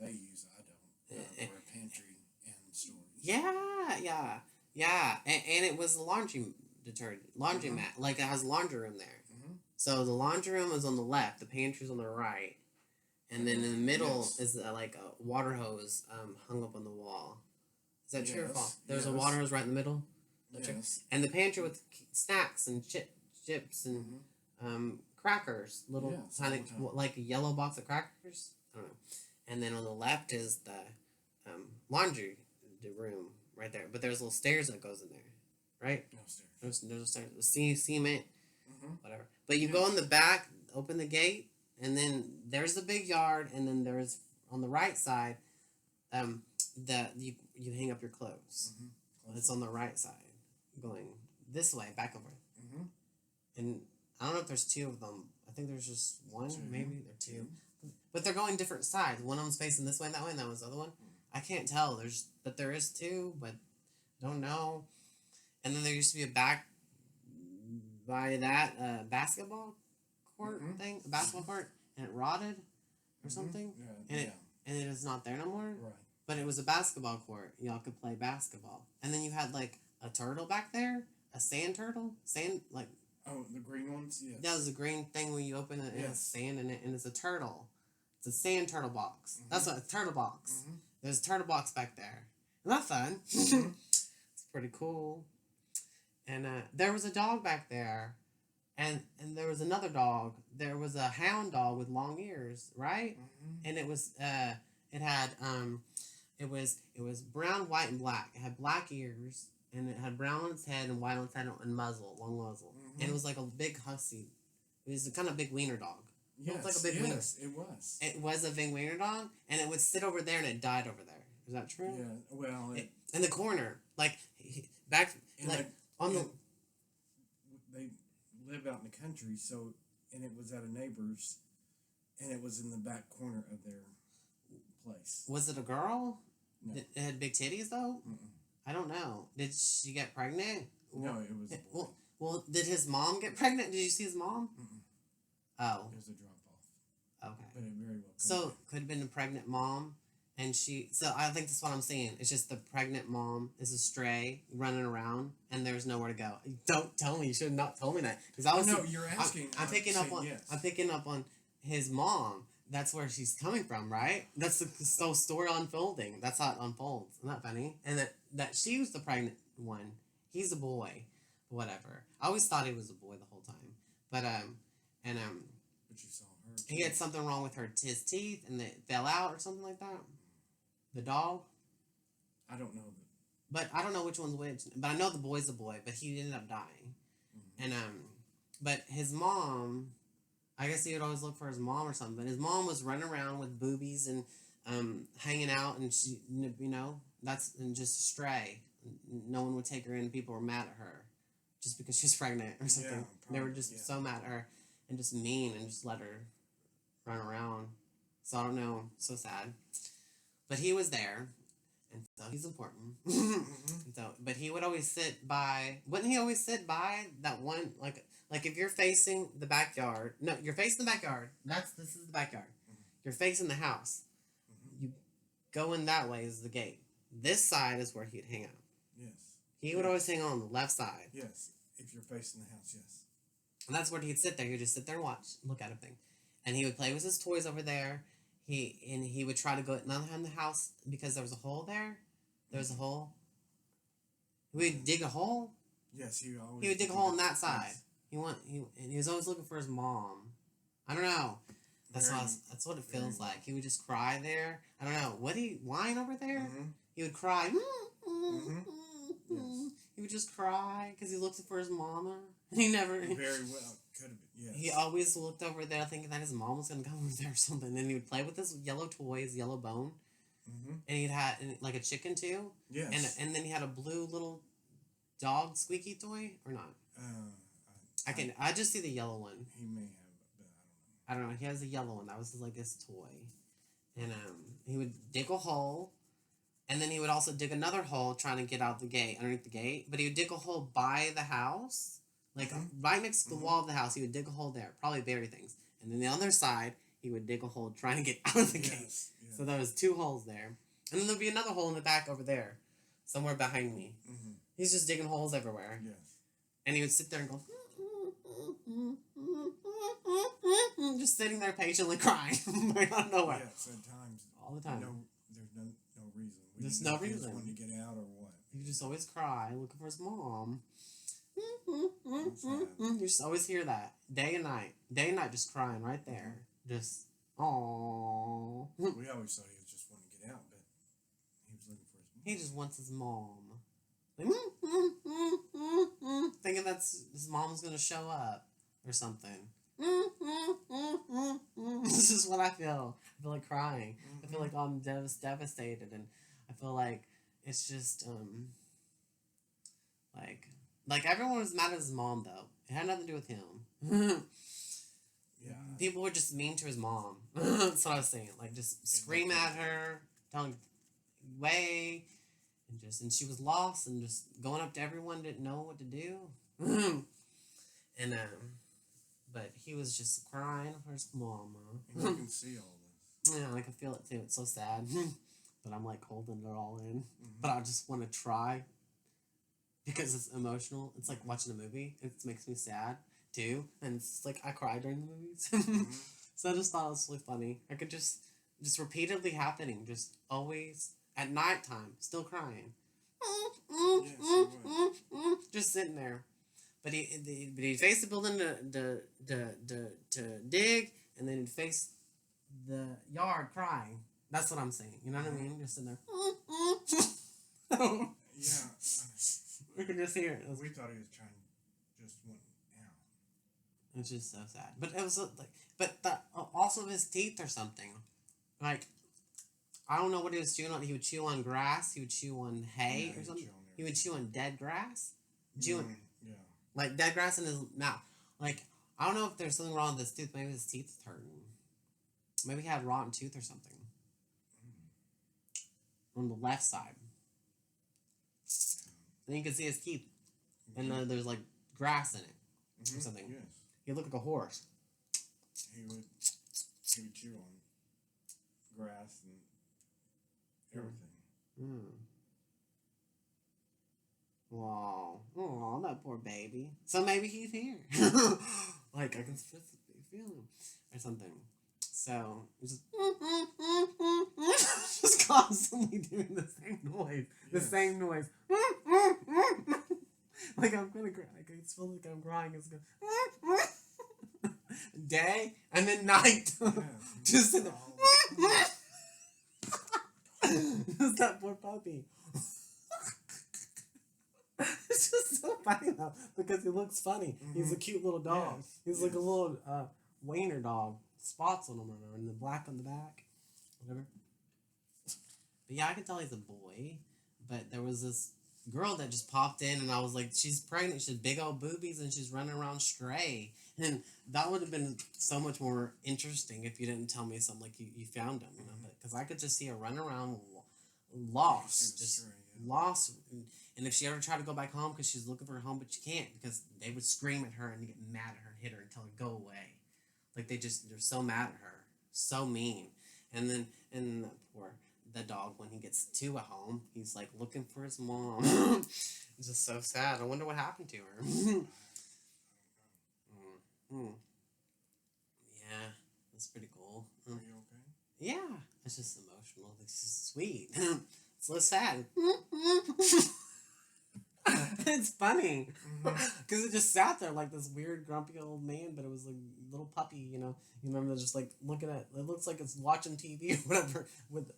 they use, I don't. Or a pantry and storage. Yeah. And it was a laundry mat. Like, it has a laundry room there. So the laundry room is on the left, the pantry's on the right. And then in the middle is like a water hose hung up on the wall. Is that true or false? There's a water hose right in the middle? Yes. And the pantry with snacks and chips and crackers. Little tiny, like a yellow box of crackers? I don't know. And then on the left is the laundry room right there. But there's little stairs that goes in there, right? No stairs. There's stairs. Cement, whatever. But you go in the back, open the gate, and then there's the big yard, and then there's on the right side, that you hang up your clothes. It's on the right side, going this way, back over. And I don't know if there's two of them. I think there's just one, maybe they're two, but they're going different sides. One of them's facing this way and that way, and that one's the other one. I can't tell. There is two, but I don't know. And then there used to be a back by that basketball court thing, a basketball court, and it rotted or something, and it is not there no more. Right. But it was a basketball court. Y'all could play basketball, and then you had like a turtle back there, a sand turtle, like. Oh, the green ones. Yes. That was a green thing when you open it, and it's sand in it, and it's a turtle. It's a sand turtle box. That's what a turtle box. There's a turtle box back there. Isn't that fun? It's pretty cool. And there was a dog back there, and there was another dog. There was a hound dog with long ears, right? And it was it was brown, white, and black. It had black ears, and it had brown on its head and white on its head and muzzle, long muzzle. And it was like a big hussy. It was a kind of big wiener dog. Yes, it was like a big wiener. It was. It was a big wiener dog, and it would sit over there, and it died over there. Is that true? Yeah. Well, in the corner, like back, like on the. They live out in the country, and it was at a neighbor's, and it was in the back corner of their place. Was it a girl? No. It had big titties though. I don't know. Did she get pregnant? No, it was a boy. Well, did his mom get pregnant? Did you see his mom? Oh. It was a drop off. Okay. But it very well could have been a pregnant mom, and so I think that's what I'm saying. It's just the pregnant mom is a stray running around, and there's nowhere to go. Don't tell me. You should have not told me that, because I was. No, you're asking. I'm picking up on. Yes. I'm picking up on his mom. That's where she's coming from, right? That's the story unfolding. That's how it unfolds. Isn't that funny? And that she was the pregnant one. He's a boy. Whatever. I always thought he was a boy the whole time. But But you saw her. He had something wrong with his teeth, and they fell out or something like that. The dog. I don't know. But I don't know which one's which. But I know the boy's a boy. But he ended up dying. And but his mom. I guess he would always look for his mom or something. But his mom was running around with boobies and hanging out, and she, and just stray. No one would take her in. People were mad at her, just because she's pregnant or something. Yeah, they were just so mad at her and just mean and just let her run around. So I don't know. So sad. But he was there, and so he's important. But he would always sit by. Wouldn't he always sit by that one like if you're facing the backyard? No, you're facing the backyard. This is the backyard. You're facing the house. going that way is the gate. This side is where he'd hang out. Yes. He would always hang out on the left side. Yes. If you're facing the house, yes. And that's where he'd sit there. He would just sit there and watch, look at everything. And he would play with his toys over there. He would try to go in the house because there was a hole there. There was a hole. He would dig a hole. Yes, he would dig a hole on that side. Yes. He was always looking for his mom. I don't know. That's what it feels like. He would just cry there. I don't know. Would he whine over there? Mm-hmm. He would cry. Mm-hmm. Yes. He would just cry because he looked for his mama. He never. Very well. Could have been. Yes. He always looked over there thinking that his mom was going to come over there or something. And he would play with his yellow toy, his yellow bone. Mm-hmm. And he'd had like a chicken too. Yes. And then he had a blue little dog squeaky toy or not. I just see the yellow one. He may have, but I don't know. He has a yellow one. That was like his toy. And he would dig a hole. And then he would also dig another hole trying to get out the gate, underneath the gate. But he would dig a hole by the house. Like, right next to the wall of the house, he would dig a hole there. Probably bury things. And then the other side, he would dig a hole trying to get out of the gate. Yes. So there was 2 holes there. And then there'd be another hole in the back over there. Somewhere behind me. Mm-hmm. He's just digging holes everywhere. Yes. And he would sit there and go... just sitting there patiently crying. Right out of nowhere. Yes, at times. All the time. There's no reason. There's no reason. He just wanted to get out or what? He would just always cry, looking for his mom. You just always hear that. Day and night. Day and night just crying right there. Just, aww. We always thought he was just wanting to get out, but he was looking for his mom. He just wants his mom. Like, thinking that's his mom's going to show up or something. This is what I feel. I feel like crying. I feel like I'm devastated, and I feel like it's just, like everyone was mad at his mom, though. It had nothing to do with him. Yeah. People were just mean to his mom. That's what I was saying. Like, just scream at her, telling way, and she was lost, and just going up to everyone, didn't know what to do. And, but he was just crying for his mama. And you can see all this. Yeah, I can feel it, too. It's so sad. But I'm, like, holding it all in. But I just want to try. Because it's emotional. It's like watching a movie. It makes me sad, too. And it's like I cry during the movies. So I just thought it was really funny. I could just repeatedly happening. Just always, at nighttime, still crying. Yes, you would. Just sitting there. But he'd face the building to dig, and then he'd face the yard crying. That's what I'm saying. You know what I mean? Just sitting there. Yeah. We could just hear it. We thought he was trying to just want out. It's just so sad. But it was like, also his teeth or something. Like, I don't know what he was chewing on. He would chew on grass. He would chew on hay or something. He would chew on dead grass. Yeah. Like dead grass in his mouth. Like, I don't know if there's something wrong with his tooth. Maybe his teeth is hurting. Maybe he had rotten tooth or something. On the left side. Then you can see his teeth. And there's like grass in it. Or something. Yes. He looked like a horse. He would chew on grass and everything. Wow. Oh, that poor baby. So maybe he's here. Like, I can feel him. Or something. So, just constantly doing the same noise. The same noise. Like, I'm gonna cry. Like, it's feel like I'm crying. It's gonna... Day and then night. Just in the... Just that poor puppy. It's just so funny though, because he looks funny. He's a cute little dog. Yes. He's like a little wiener dog. Spots on him or and the black on the back. Whatever. But yeah, I can tell he's a boy. But there was this girl that just popped in and I was like, she's pregnant, she has big old boobies and she's running around stray. And that would have been so much more interesting if you didn't tell me something like you found him, you know, because I could just see her run around lost, just lost. And if she ever tried to go back home because she's looking for a home, but she can't because they would scream at her and get mad at her and hit her and tell her go away. Like they're so mad at her, so mean. And then, and poor the dog, when he gets to a home, he's like looking for his mom. It's just so sad. I wonder what happened to her. Yeah, that's pretty cool. Are you okay? Yeah, it's just emotional. It's just sweet. It's a little sad. It's funny because it just sat there like this weird grumpy old man, but it was like a little puppy, you know. You remember just like looking at it, looks like it's watching TV or whatever.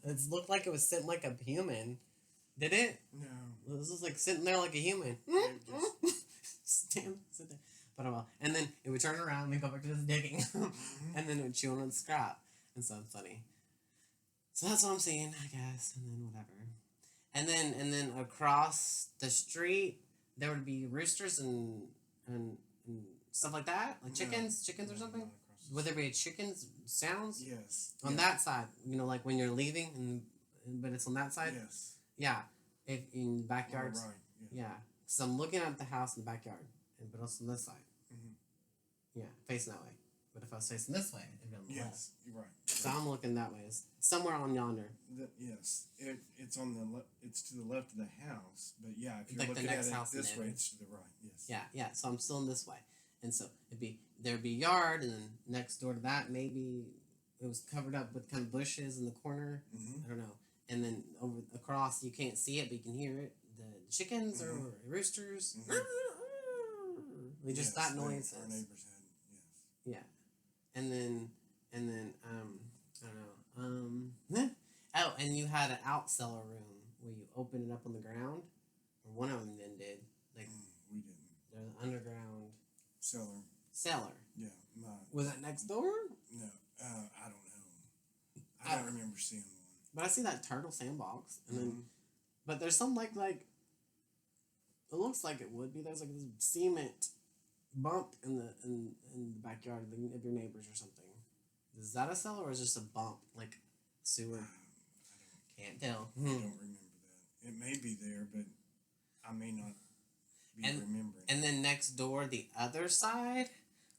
It looked like it was sitting like a human. Did it? No. It was just like sitting there like a human. Sit there. But well, and then it would turn around and go back to his digging, and then it would chew on its scrap, and so funny. So that's what I'm saying, I guess, and then whatever. And then across the street there would be roosters and stuff like that, like chickens or something. Would there be a chicken's sounds? Yes. On that side, you know, like when you're leaving, but it's on that side. Yes. Yeah, if in backyards. Oh, right. Yeah, because I'm looking at the house in the backyard, but also on this side. Yeah, facing that way. But if I was facing this way, it'd be on the left. You're right. So I'm looking that way. It's somewhere on yonder. Yes, it's on the it's to the left of the house, but yeah, if you're Like looking the next at house it this in way, there. it's to the right. Yes. Yeah. So I'm still in this way, and so there'd be a yard, and then next door to that maybe it was covered up with kind of bushes in the corner. I don't know. And then over across, you can't see it, but you can hear it. The chickens or roosters. Just that noise. Our neighbors had. Yeah, and then I don't know. Oh, and you had an out cellar room where you open it up on the ground, or one of them then did. Like we didn't. There's an underground cellar. Yeah, was that next door? No, I don't know. I don't remember seeing one. But I see that turtle sandbox, and then, but there's some like it looks like it would be. There's like this cement bump in the backyard of your neighbors or something. Is that a cellar or is it just a bump like sewer? Can't tell. I don't remember that. It may be there, but I may not be remembering. And then next door, the other side,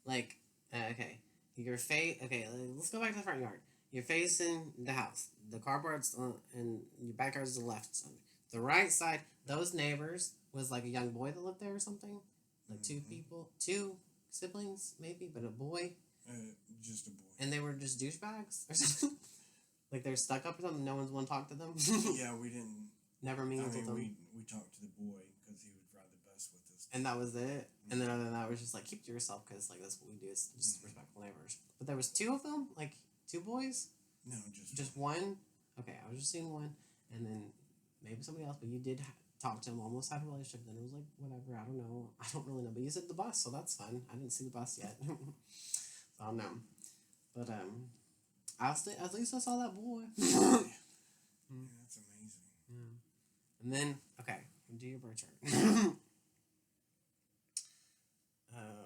like okay, let's go back to the front yard. You're facing the house. The carport's and your backyard is the left side. The right side, those neighbors was like a young boy that lived there or something. Like two siblings maybe, but a boy. Just a boy. And they were just douchebags or something. Like they're stuck up or something. No one's want to talk to them. Yeah, we didn't. Never mingled with them. We talked to the boy because he would ride the bus with us. And that was it. And then other than that, it was just like keep to yourself because like that's what we do. It's just respectful neighbors. But there was two of them, like two boys. No, just one. Okay, I was just seeing one, and then maybe somebody else. But you did talk to him, almost had a relationship. Then it was like whatever. I don't know. I don't really know. But you said the bus, so that's fun. I didn't see the bus yet. So I don't know. But at least I saw that boy. Yeah, that's amazing. Yeah. And then okay, do your birth chart.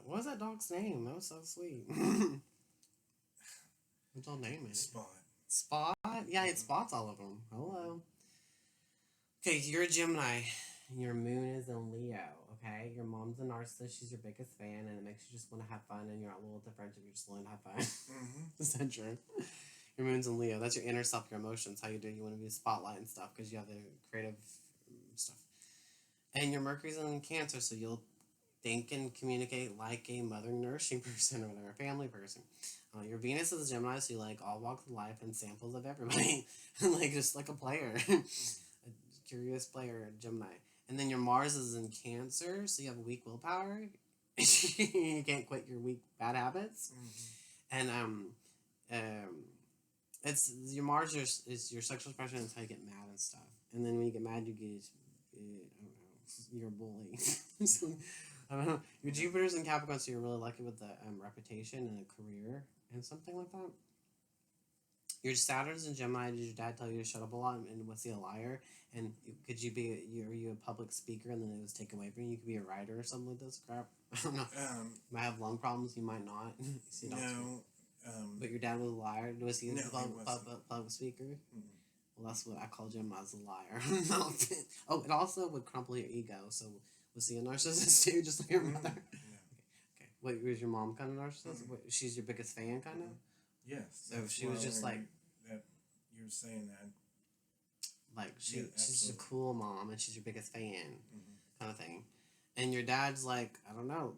What was that dog's name? That was so sweet. What's all name it? Spot? Yeah, it spots all of them. Hello. Okay, you're a Gemini. Your moon is in Leo, okay? Your mom's a narcissist. She's your biggest fan, and it makes you just want to have fun, and you're not loyal to friendship. You're just willing to have fun. Is that true? Your moon's in Leo. That's your inner self, your emotions, how you do. You want to be the spotlight and stuff because you have the creative stuff. And your Mercury's in Cancer, so you'll think and communicate like a mother nourishing person or whatever, family person. Your Venus is a Gemini, so you like all walks of life and samples of everybody. Like just like a player. A curious player, Gemini. And then your Mars is in Cancer, so you have a weak willpower. You can't quit your weak bad habits. And it's your Mars is your sexual expression. It's how you get mad and stuff. And then when you get mad, you get I don't know, you're a bully. I don't know. Your Jupiter's in Capricorn, so you're really lucky with the reputation and a career and something like that. Your Saturn's in Gemini. Did your dad tell you to shut up a lot and was he a liar? And could you be are you a public speaker and then it was taken away from you? You could be a writer or something like this crap. I don't know. You might have lung problems. You might not. No. But your dad was a liar. Was he a public speaker? Well, that's what I call Gemini's a liar. Oh, it also would crumple your ego. So was he a narcissist too, just like your mother? Okay. Wait, was your mom kind of narcissist? She's your biggest fan, kind of? Yes. So she was just like... That you were saying that. Like, she's just a absolutely. cool mom, and she's your biggest fan, Mm-hmm. kind of thing. And your dad's like, I don't know,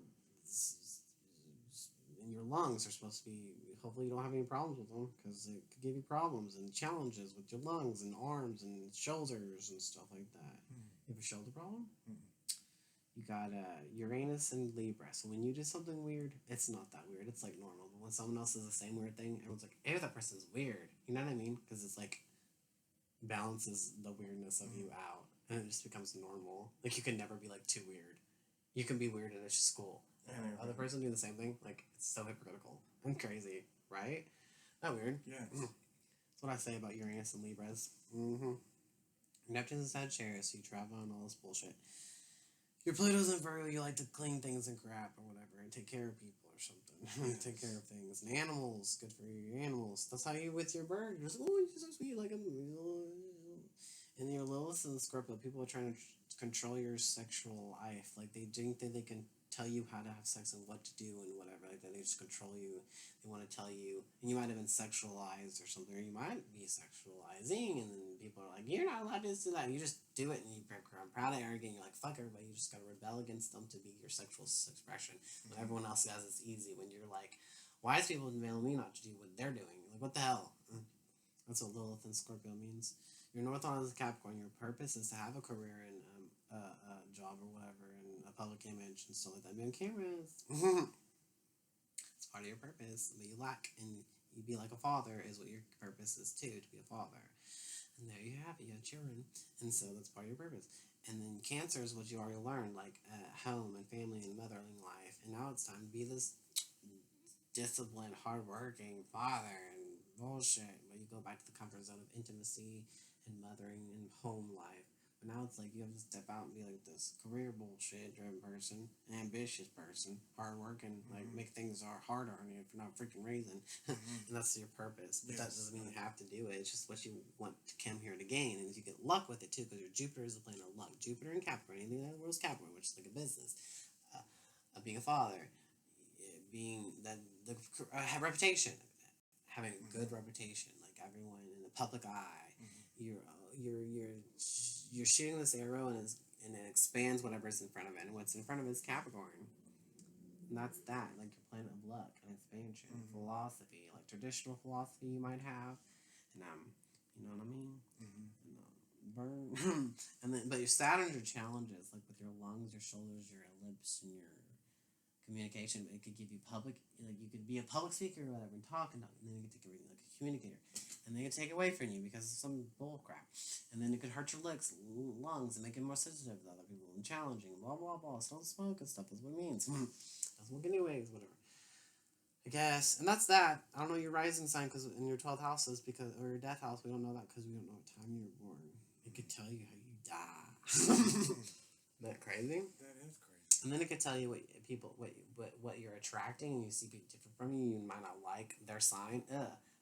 and your lungs are supposed to be, hopefully you don't have any problems with them, because it could give you problems and challenges with your lungs and arms and shoulders and stuff like that. Mm-hmm. You have a shoulder problem? Mm-hmm. You got Uranus and Libra. So when you do something weird, it's not that weird. It's like normal. But when someone else does the same weird thing, everyone's like, ew, that person's weird. You know what I mean? Because it's like balances the weirdness of you out. And it just becomes normal. Like, you can never be like too weird. You can be weird and it's just cool. And the other person doing the same thing, like, it's so hypocritical and crazy, right? Not weird. Yeah. That's what I say about Uranus and Libras. Mm-hmm. Neptune's in Sagittarius, so you travel on all this bullshit. Your Pluto's in Virgo, you like to clean things and crap or whatever, and take care of people or something. Yes. Take care of things. And animals, good for your animals. That's how you with your bird. You're just, oh, you're so sweet, like a... And your Lilith and Scorpio, people are trying to control your sexual life. Like, they think that they can tell you how to have sex and what to do and whatever. Like, they just control you. They want to tell you. And you might have been sexualized or something, or you might be sexualizing, and then people are like, you're not allowed to do that. You just do it, and you're proud of arrogant. You're like, fuck everybody. You just got to rebel against them to be your sexual expression. When everyone else has it's easy. When you're like, why is people telling me not to do what they're doing? Like, what the hell? That's what Lilith and Scorpio means. Your North Node is Capricorn. Your purpose is to have a career in a job or whatever, and a public image and stuff like that. Be on cameras. It's part of your purpose, but you lack, and you be like a father is what your purpose is too, to be a father. And there you have it. You have children, and so that's part of your purpose. And then Cancer is what you already learned, like home and family and mothering life. And now it's time to be this disciplined, hardworking father and bullshit. But you go back to the comfort zone of intimacy and mothering and home life. But now it's like you have to step out and be like this career bullshit driven person, ambitious person, hardworking, like make things harder on you if you're not freaking raising. And that's your purpose. But that doesn't mean you have to do it. It's just what you want to come here to gain. And you get luck with it too, because your Jupiter is the planet of luck. Jupiter and Capricorn, anything that world's Capricorn, which is like a business. Being a father, being the reputation, having a good reputation, like everyone in the public eye. You're shooting this arrow, and it expands whatever's in front of it, and what's in front of it is Capricorn, and that's that, like your planet of luck and expansion, philosophy, like traditional philosophy you might have, and you know what I mean, burn, and then but your Saturn's your challenges, like with your lungs, your shoulders, your lips, and your communication. It could give you public, like you could be a public speaker or whatever and talk, and then you could take everything like a communicator, and they could take away from you because of some bull crap, and then it could hurt your lungs and make it more sensitive to other people and challenging, blah blah blah. So don't smoke and stuff. That's what it means. Don't smoke anyways, whatever. I guess, and that's that. I don't know your rising sign because in your 12th house is because, or your death house, we don't know that because we don't know what time you were born. It could tell you how you die. Isn't that crazy? That is crazy. And then it could tell you what you're attracting, and you see people different from you. You might not like their sign.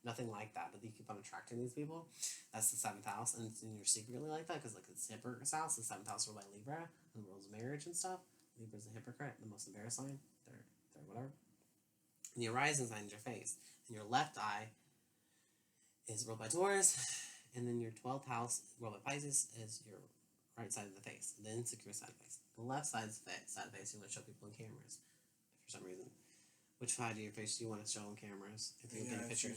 Nothing like that. But you keep on attracting these people. That's the 7th house, and you're secretly like that because like it's Hypocrite's house. The 7th house ruled by Libra, and the world's marriage and stuff. Libra's a hypocrite, the most embarrassed sign. They're whatever. And your rising sign is your face, and your left eye is ruled by Taurus, and then your 12th house ruled by Pisces is your right side of the face, the insecure side of the face. The left side of the face you want to show people in cameras, for some reason. Which side of your face do you want to show on cameras? If you get a picture,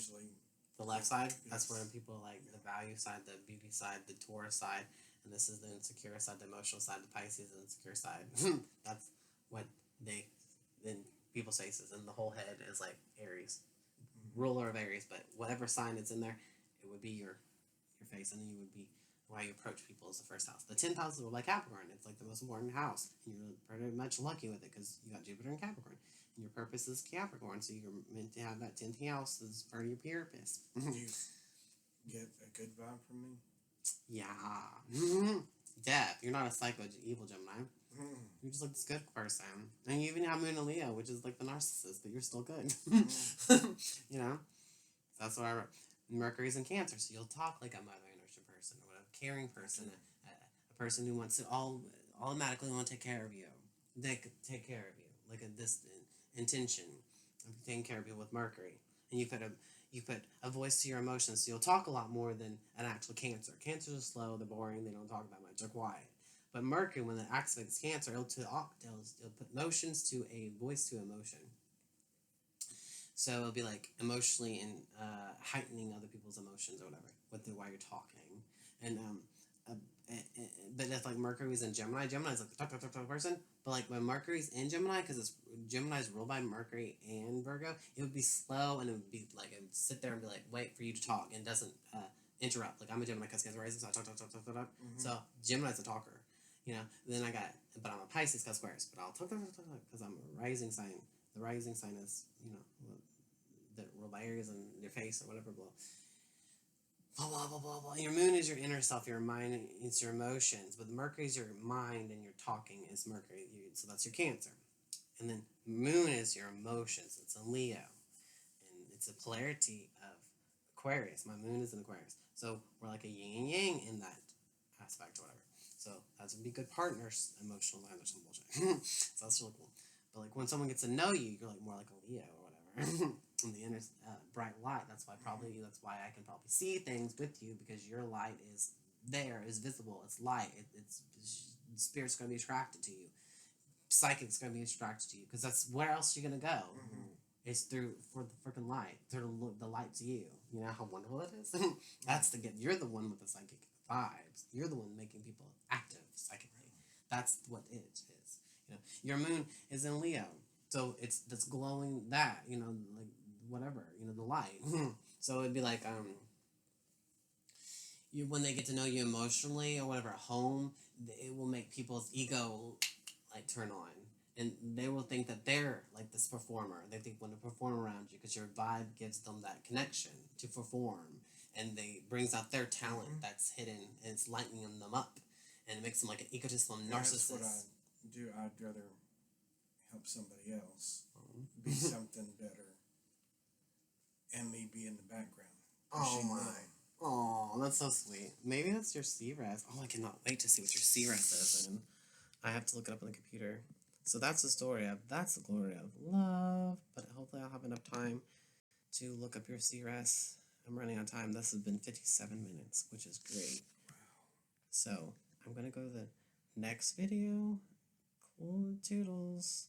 the left side. Yes. That's where people like the value side, the beauty side, the Taurus side, and this is the insecure side, the emotional side. The Pisces, the insecure side. That's what then people's faces, and the whole head is like Aries, ruler of Aries. But whatever sign is in there, it would be your face, and then you would be how you approach people is the first house. The 10th house is like Capricorn. It's like the most important house, and you're pretty much lucky with it because you got Jupiter and Capricorn. And your purpose is Capricorn, so you're meant to have that 10th house as part of your purpose. Do you get a good vibe from me? Yeah. Death. You're not a psycho evil Gemini. You're just like this good person. And you even have Moon and Leo, which is like the narcissist, but you're still good. You know? That's what I wrote. Mercury's in Cancer, so you'll talk like a mother and nurture person, or a caring person, a person who wants to automatically want to take care of you. They could take care of you. Like this intention of taking care of you with Mercury. and you put a voice to your emotions, so you'll talk a lot more than an actual Cancer. Cancers are slow, they're boring, they don't talk that much, they're quiet. But Mercury, when it activates Cancer, it'll put motions to a voice to emotion. So it'll be like emotionally and heightening other people's emotions or whatever while you're talking. And but if like Mercury's in Gemini, Gemini's like the talk person. But like when Mercury's in Gemini, because Gemini's ruled by Mercury and Virgo, it would be slow and it would be like it would sit there and be like wait for you to talk and doesn't interrupt. Like I'm a Gemini because Cancer rising, so I talk. So Gemini's a talker, you know. Then but I'm a Pisces because Aquarius, but I'll talk because I'm a rising sign. The rising sign is, you know, the ruled by Aries and your face or whatever. Blah blah blah blah blah. Your moon is your inner self. Your mind is your emotions, but Mercury is your mind and your talking is Mercury. So that's your Cancer, and then moon is your emotions. It's a Leo, and it's a polarity of Aquarius. My moon is in Aquarius, so we're like a yin and yang in that aspect or whatever. So that's would be good partners, emotional lines or some bullshit. So that's really cool. But like when someone gets to know you, you're like more like a Leo or whatever. In the inner bright light. That's why I can probably see things with you, because your light is there, is visible, it's light. It's spirit's going to be attracted to you. Psychic's going to be attracted to you, because that's where else you're going to go. It's for the freaking light, through the light to you. You know how wonderful it is. That's the gift. You're the one with the psychic vibes. You're the one making people active psychically. That's what it is. You know, your moon is in Leo, so that's glowing. That, you know, like whatever, you know, the light. So it'd be like when they get to know you emotionally or whatever at home, it will make people's ego like turn on, and they will think that they're like this performer. They think when to perform around you because your vibe gives them that connection to perform, and they brings out their talent that's hidden, and it's lightening them up, and it makes them like an egotistical narcissist. That's what I do. I'd rather help somebody else be something better, and me be in the background. Oh my. Oh, that's so sweet. Maybe that's your C-Res. Oh, I cannot wait to see what your C-Res is. And I have to look it up on the computer. So that's the story of, that's the glory of love. But hopefully I'll have enough time to look up your C-Res. I'm running out of time. This has been 57 minutes, which is great. Wow. So I'm going to go to the next video. Cool toodles.